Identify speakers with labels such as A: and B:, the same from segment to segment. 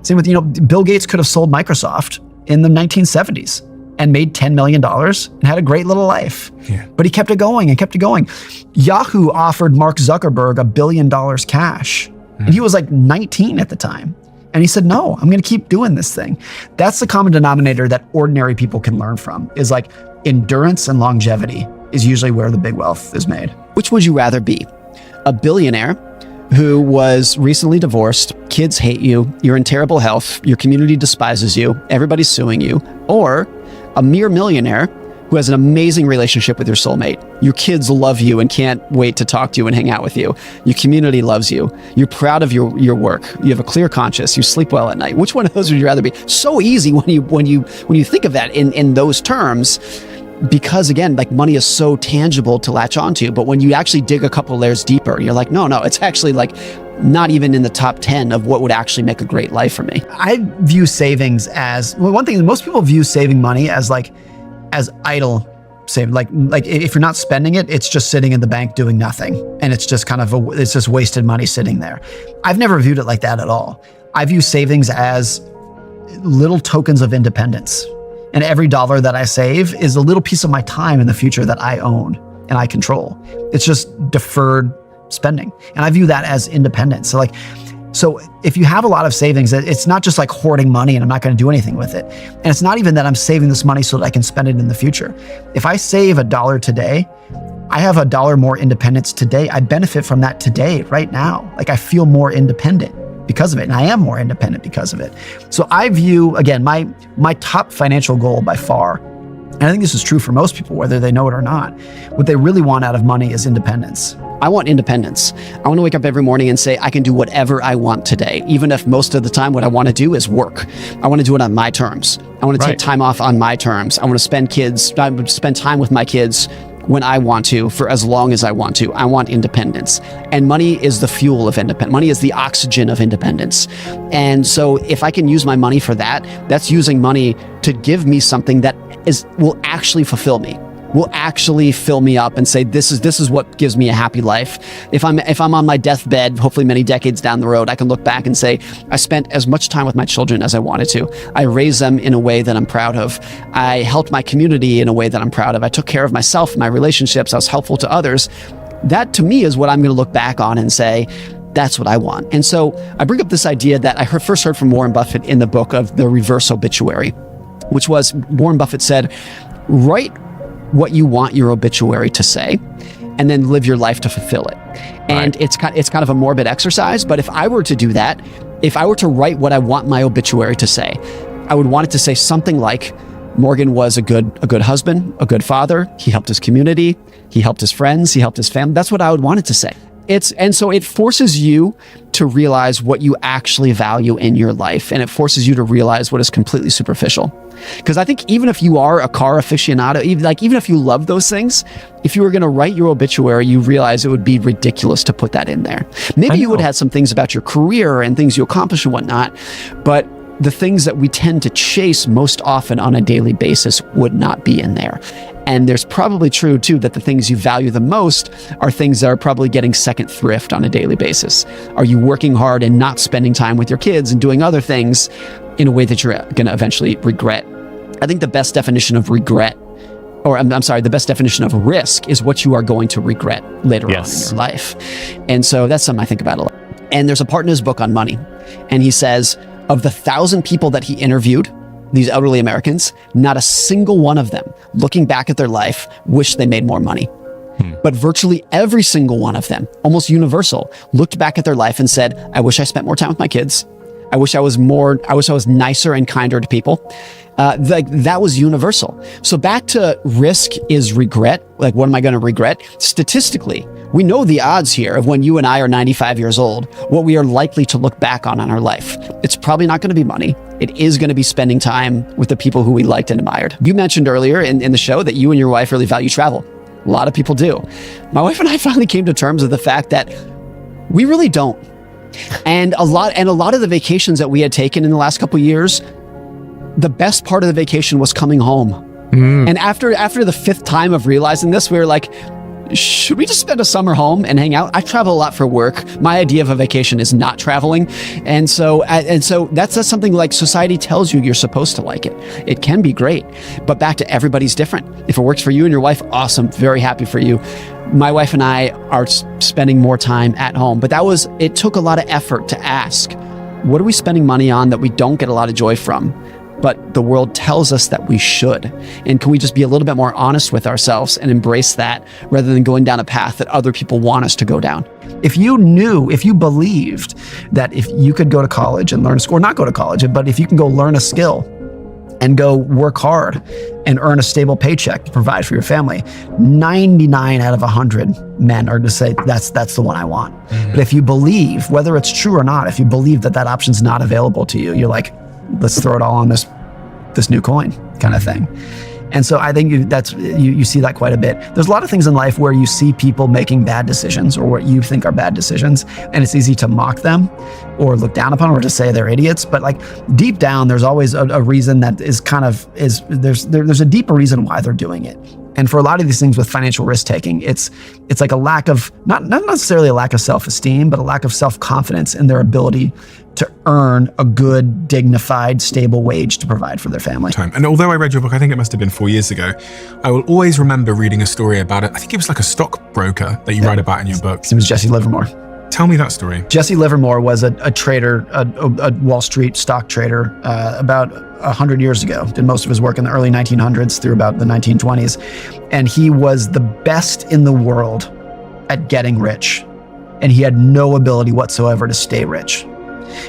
A: Same with, Bill Gates could have sold Microsoft in the 1970s and made $10 million and had a great little life.
B: Yeah.
A: But he kept it going and kept it going. Yahoo offered Mark Zuckerberg $1 billion cash. And he was like 19 at the time. And he said, no, I'm going to keep doing this thing. That's the common denominator that ordinary people can learn from, is like endurance and longevity is usually where the big wealth is made.
C: Which would you rather be? A billionaire who was recently divorced, kids hate you, you're in terrible health, your community despises you, everybody's suing you, or a mere millionaire who has an amazing relationship with your soulmate. Your kids love you and can't wait to talk to you and hang out with you. Your community loves you. You're proud of your work. You have a clear conscience. You sleep well at night. Which one of those would you rather be? So easy when you think of that in those terms, because again, like money is so tangible to latch onto. But when you actually dig a couple layers deeper, you're like, no, it's actually like not even in the top 10 of what would actually make a great life for me.
A: I view savings as, well, one thing, most people view saving money as idle saving. Like if you're not spending it, it's just sitting in the bank doing nothing. And it's just it's just wasted money sitting there. I've never viewed it like that at all. I view savings as little tokens of independence. And every dollar that I save is a little piece of my time in the future that I own and I control. It's just deferred spending. And I view that as independence. So if you have a lot of savings, it's not just like hoarding money and I'm not going to do anything with it. And it's not even that I'm saving this money so that I can spend it in the future. If I save $1 today, I have $1 more independence today. I benefit from that today, right now. Like I feel more independent because of it. And I am more independent because of it. So I view, again, my top financial goal by far, and I think this is true for most people, whether they know it or not, what they really want out of money is independence.
C: I want independence. I want to wake up every morning and say, I can do whatever I want today, even if most of the time what I want to do is work. I want to do it on my terms. I want to take time off on my terms. I want to spend time with my kids when I want to, for as long as I want to. I want independence. And money is the fuel of independence. Money is the oxygen of independence. And so if I can use my money for that, that's using money to give me something that will actually fulfill me, will actually fill me up and say, this is what gives me a happy life. If I'm on my deathbed, hopefully many decades down the road, I can look back and say, I spent as much time with my children as I wanted to. I raised them in a way that I'm proud of. I helped my community in a way that I'm proud of. I took care of myself, my relationships. I was helpful to others. That to me is what I'm going to look back on and say, that's what I want. And so I bring up this idea that I first heard from Warren Buffett in the book of The Reverse Obituary, which was Warren Buffett said, write what you want your obituary to say, and then live your life to fulfill it. And it's kind of a morbid exercise, but if I were to do that, if I were to write what I want my obituary to say, I would want it to say something like, Morgan was a good husband, a good father. He helped his community. He helped his friends. He helped his family. That's what I would want it to say. And so it forces you to realize what you actually value in your life. And it forces you to realize what is completely superficial. Because I think even if you are a car aficionado, even if you love those things, if you were going to write your obituary, you realize it would be ridiculous to put that in there. Maybe you would have some things about your career and things you accomplish and whatnot, but the things that we tend to chase most often on a daily basis would not be in there. And there's probably true too that the things you value the most are things that are probably getting second thrift on a daily basis. Are you working hard and not spending time with your kids and doing other things in a way that you're going to eventually regret? I think the best definition of regret, or I'm sorry, the best definition of risk is what you are going to regret later on in your life. And so that's something I think about a lot. And there's a part in his book on money. And he says, of the 1,000 people that he interviewed, these elderly Americans, not a single one of them, looking back at their life, wished they made more money. But virtually every single one of them, almost universal, looked back at their life and said, I wish I spent more time with my kids. I wish I was nicer and kinder to people. That was universal. So back to risk is regret. Like, what am I going to regret? Statistically, we know the odds here of when you and I are 95 years old, what we are likely to look back on our life. It's probably not going to be money. It is going to be spending time with the people who we liked and admired. You mentioned earlier in the show that you and your wife really value travel. A lot of people do. My wife and I finally came to terms with the fact that we really don't. And a lot of the vacations that we had taken in the last couple of years, the best part of the vacation was coming home. And after the fifth time of realizing this, we were like, should we just spend a summer home and hang out? I travel a lot for work. My idea of a vacation is not traveling. And so that's something like society tells you you're supposed to like it. It can be great, but back to everybody's different. If it works for you and your wife, awesome. Very happy for you. My wife and I are spending more time at home, but it took a lot of effort to ask, what are we spending money on that we don't get a lot of joy from? But the world tells us that we should. And can we just be a little bit more honest with ourselves and embrace that rather than going down a path that other people want us to go down?
A: If you believed that if you could go to college and learn a skill, or not go to college, but if you can go learn a skill and go work hard and earn a stable paycheck to provide for your family, 99 out of 100 men are to say, that's the one I want. Mm-hmm. But if you believe, whether it's true or not, if you believe that option's not available to you, you're like, let's throw it all on this new coin kind of thing. And so I think you see that quite a bit. There's a lot of things in life where you see people making bad decisions or what you think are bad decisions, and it's easy to mock them or look down upon or to say they're idiots. But like deep down, there's always a reason that there's a deeper reason why they're doing it. And for a lot of these things with financial risk taking, it's like a lack of, not necessarily a lack of self-esteem, but a lack of self-confidence in their ability to earn a good, dignified, stable wage to provide for their family.
B: And although I read your book, I think it must have been 4 years ago, I will always remember reading a story about it. I think it was like a stockbroker that you write about in your book.
A: His name was Jesse Livermore.
B: Tell me that story.
A: Jesse Livermore was a trader, a Wall Street stock trader about 100 years ago. Did most of his work in the early 1900s through about the 1920s. And he was the best in the world at getting rich. And he had no ability whatsoever to stay rich.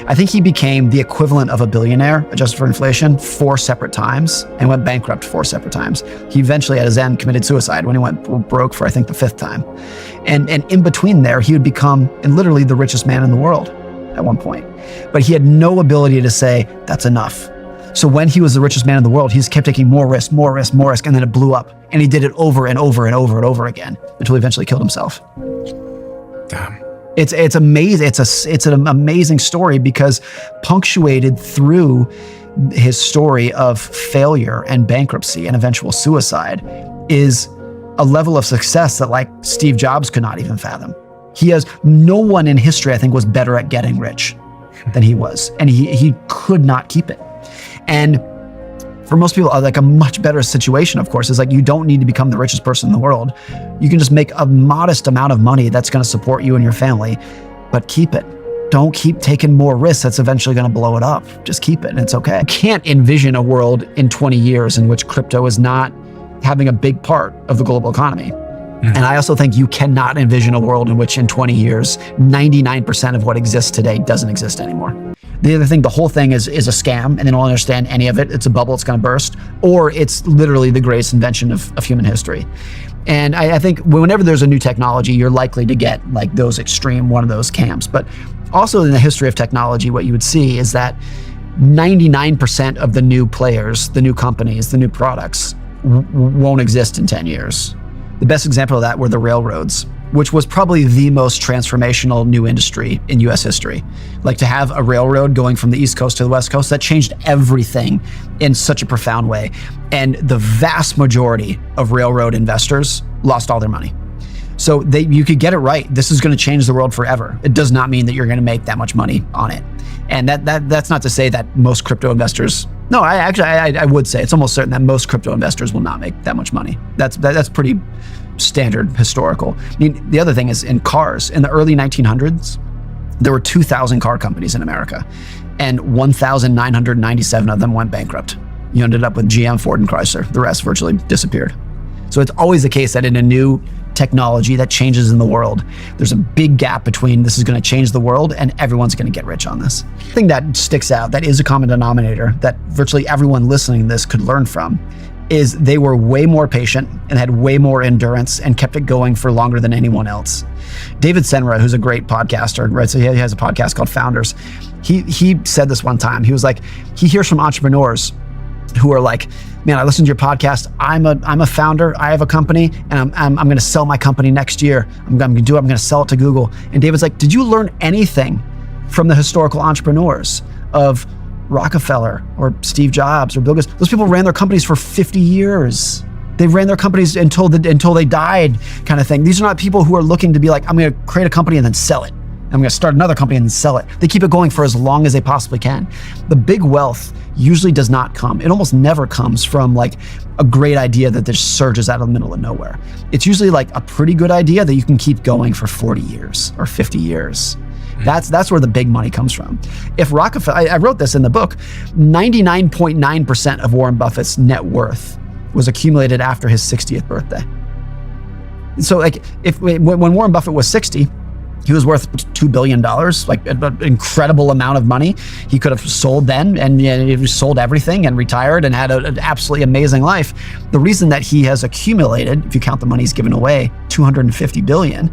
A: I think he became the equivalent of a billionaire, adjusted for inflation, 4 separate times and went bankrupt 4 separate times. He eventually, at his end, committed suicide when he went broke for, I think, the 5th time. And in between there, he would become literally the richest man in the world at one point. But he had no ability to say, that's enough. So when he was the richest man in the world, he just kept taking more risk, and then it blew up. And he did it over and over and over and over again until he eventually killed himself.
B: Damn.
A: It's amazing. It's an amazing story because punctuated through his story of failure and bankruptcy and eventual suicide is a level of success that like Steve Jobs could not even fathom. No one in history, I think, was better at getting rich than he was. And he could not keep it. And for most people, like a much better situation, of course, is like you don't need to become the richest person in the world. You can just make a modest amount of money that's going to support you and your family, but keep it. Don't keep taking more risks that's eventually going to blow it up. Just keep it and it's okay. I can't envision a world in 20 years in which crypto is not having a big part of the global economy. And I also think you cannot envision a world in which in 20 years, 99% of what exists today doesn't exist anymore. The other thing, the whole thing is a scam and they don't understand any of it. It's a bubble, it's gonna burst, or it's literally the greatest invention of human history. And I think whenever there's a new technology, you're likely to get like those extreme, one of those camps. But also in the history of technology, what you would see is that 99% of the new players, the new companies, the new products won't exist in 10 years. The best example of that were the railroads, which was probably the most transformational new industry in US history. Like to have a railroad going from the East Coast to the West Coast, that changed everything in such a profound way. And the vast majority of railroad investors lost all their money. So you could get it right. This is going to change the world forever. It does not mean that you're going to make that much money on it. And that's not to say that most crypto investors, no, I would say it's almost certain that most crypto investors will not make that much money. That's pretty standard historical. I mean, the other thing is in cars. In the early 1900s, there were 2,000 car companies in America, and 1,997 of them went bankrupt. You ended up with GM, Ford, and Chrysler. The rest virtually disappeared. So it's always the case that in a new technology that changes in the world, there's a big gap between this is going to change the world and everyone's going to get rich on this. The thing that sticks out, that is a common denominator that virtually everyone listening to this could learn from, is they were way more patient and had way more endurance and kept it going for longer than anyone else. David Senra, who's a great podcaster, right? So he has a podcast called Founders. He said this one time. He was like, he hears from entrepreneurs who are like, man, I listened to your podcast. I'm a founder. I have a company, and I'm going to sell my company next year. I'm going to sell it to Google. And David's like, did you learn anything from the historical entrepreneurs of Rockefeller or Steve Jobs or Bill Gates? Those people ran their companies for 50 years. They ran their companies until they died, kind of thing. These are not people who are looking to be like, I'm going to create a company and then sell it. I'm going to start another company and then sell it. They keep it going for as long as they possibly can. The big wealth usually does not come. It almost never comes from like a great idea that just surges out of the middle of nowhere. It's usually like a pretty good idea that you can keep going for 40 years or 50 years. That's where the big money comes from. If Rockefeller, I wrote this in the book, 99.9% of Warren Buffett's net worth was accumulated after his 60th birthday. So like when Warren Buffett was 60, he was worth $2 billion, like an incredible amount of money. He could have sold then and he sold everything and retired and had an absolutely amazing life. The reason that he has accumulated, if you count the money he's given away, $250 billion,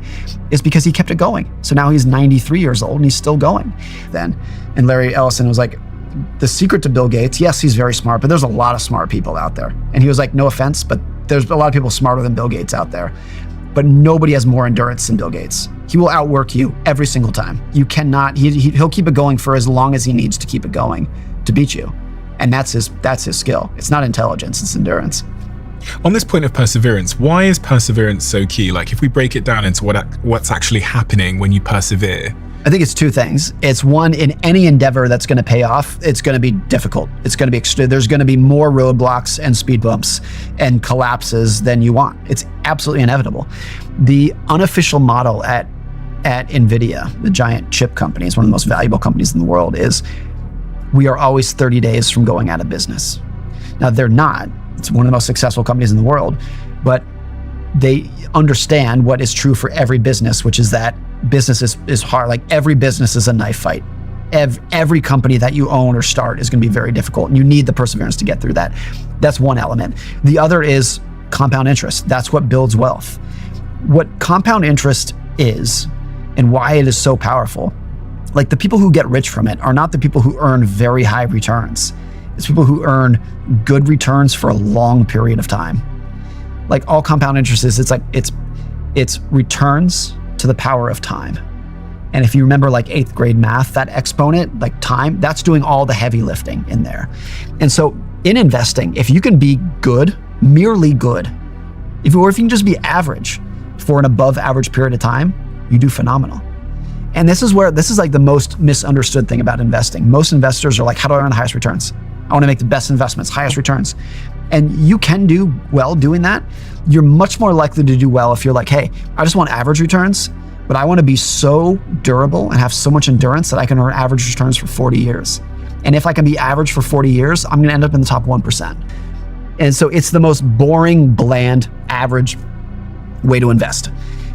A: is because he kept it going. So now he's 93 years old and he's still going then. And Larry Ellison was like, the secret to Bill Gates, yes, he's very smart, but there's a lot of smart people out there. And he was like, no offense, but there's a lot of people smarter than Bill Gates out there. But nobody has more endurance than Bill Gates. He will outwork you every single time. You cannot, he'll keep it going for as long as he needs to keep it going to beat you. And that's his skill. It's not intelligence, it's endurance.
B: On this point of perseverance, why is perseverance so key? Like if we break it down into what's actually happening when you persevere.
A: I think it's two things. It's one, in any endeavor that's going to pay off, it's going to be difficult. It's going to be extreme. There's going to be more roadblocks and speed bumps and collapses than you want. It's absolutely inevitable. The unofficial model at NVIDIA, the giant chip company, is one of the most valuable companies in the world, is we are always 30 days from going out of business. Now, they're not. It's one of the most successful companies in the world, but they understand what is true for every business, which is that business is hard. Like every business is a knife fight. Every company that you own or start is going to be very difficult, and you need the perseverance to get through that. That's one element. The other is compound interest. That's what builds wealth. What compound interest is and why it is so powerful, like the people who get rich from it are not the people who earn very high returns. It's people who earn good returns for a long period of time. Like all compound interest is, it's returns to the power of time. And if you remember like 8th grade math, that exponent, like time, that's doing all the heavy lifting in there. And so in investing, if you can be good, merely good, if you can just be average for an above average period of time, you do phenomenal. And this is like the most misunderstood thing about investing. Most investors are like, how do I earn the highest returns? I want to make the best investments, highest returns. And you can do well doing that. You're much more likely to do well if you're like, hey, I just want average returns, but I want to be so durable and have so much endurance that I can earn average returns for 40 years. And if I can be average for 40 years, I'm going to end up in the top 1%. And so it's the most boring, bland, average way to invest.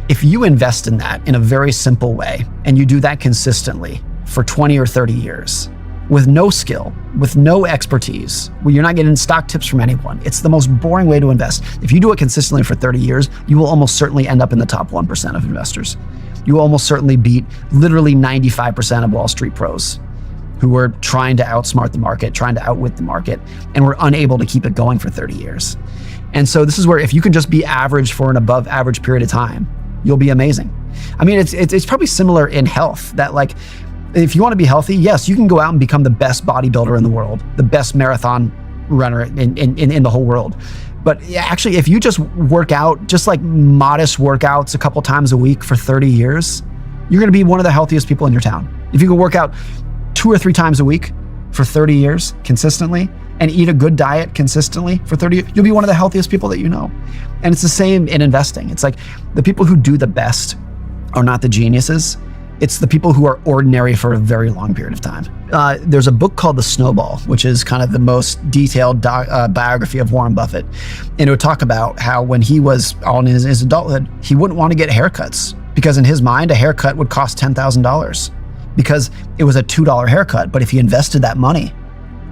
A: If you invest in that in a very simple way, and you do that consistently for 20 or 30 years, with no skill, with no expertise, where you're not getting stock tips from anyone, it's the most boring way to invest. If you do it consistently for 30 years, you will almost certainly end up in the top 1% of investors. You will almost certainly beat literally 95% of Wall Street pros who were trying to outsmart the market, trying to outwit the market, and were unable to keep it going for 30 years. And so this is where if you can just be average for an above average period of time, you'll be amazing. I mean, it's probably similar in health, that like, if you want to be healthy, yes, you can go out and become the best bodybuilder in the world, the best marathon runner in the whole world. But actually, if you just work out, just like modest workouts a couple times a week for 30 years, you're going to be one of the healthiest people in your town. If you can work out 2 or 3 times a week for 30 years consistently and eat a good diet consistently for 30 years, you'll be one of the healthiest people that you know. And it's the same in investing. It's like the people who do the best are not the geniuses. It's the people who are ordinary for a very long period of time. There's a book called The Snowball, which is kind of the most detailed biography of Warren Buffett. And it would talk about how when he was in his adulthood, he wouldn't want to get haircuts because in his mind, a haircut would cost $10,000 because it was a $2 haircut. But if he invested that money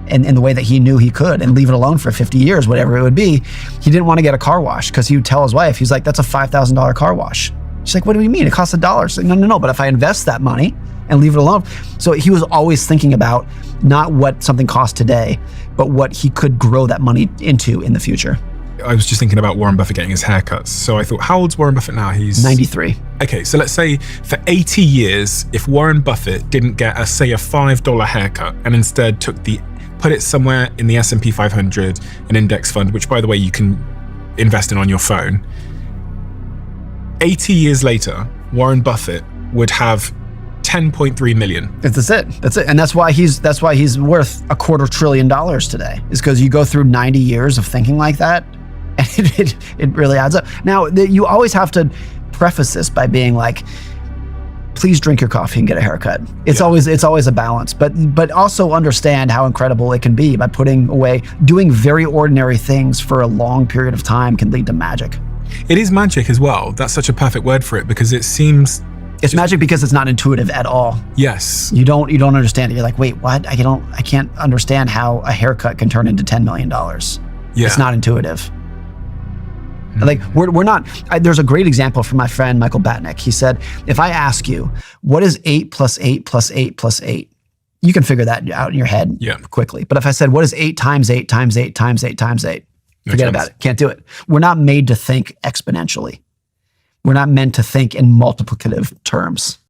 A: in the way that he knew he could and leave it alone for 50 years, whatever it would be, he didn't want to get a car wash because he would tell his wife, he's like, that's a $5,000 car wash. She's like, what do you mean? It costs $1. She's like, no. But if I invest that money and leave it alone. So he was always thinking about not what something costs today, but what he could grow that money into in the future.
B: I was just thinking about Warren Buffett getting his haircuts. So I thought, how old's Warren Buffett now? He's
A: 93.
B: Okay, so let's say for 80 years, if Warren Buffett didn't get a $5 haircut and instead put it somewhere in the S&P 500, an index fund, which by the way, you can investing on your phone. 80 years later, Warren Buffett would have 10.3 million.
A: That's it. That's it. And that's why he's worth $250 billion today, is because you go through 90 years of thinking like that, and it really adds up. Now, you always have to preface this by being like, please drink your coffee and get a haircut. It's always a balance, but also understand how incredible it can be by doing very ordinary things for a long period of time can lead to magic.
B: It is magic as well. That's such a perfect word for it, because it seems...
A: It's magic because it's not intuitive at all.
B: Yes.
A: You don't understand it. You're like, wait, what? I can't understand how a haircut can turn into $10 million.
B: Yeah.
A: It's not intuitive. Like we're not. There's a great example from my friend Michael Batnick. He said, if I ask you, what is 8 plus 8 plus 8 plus 8? You can figure that out in your head quickly. But if I said, what is 8 times 8 times 8 times 8 times 8? Forget about it. Can't do it. We're not made to think exponentially. We're not meant to think in multiplicative terms.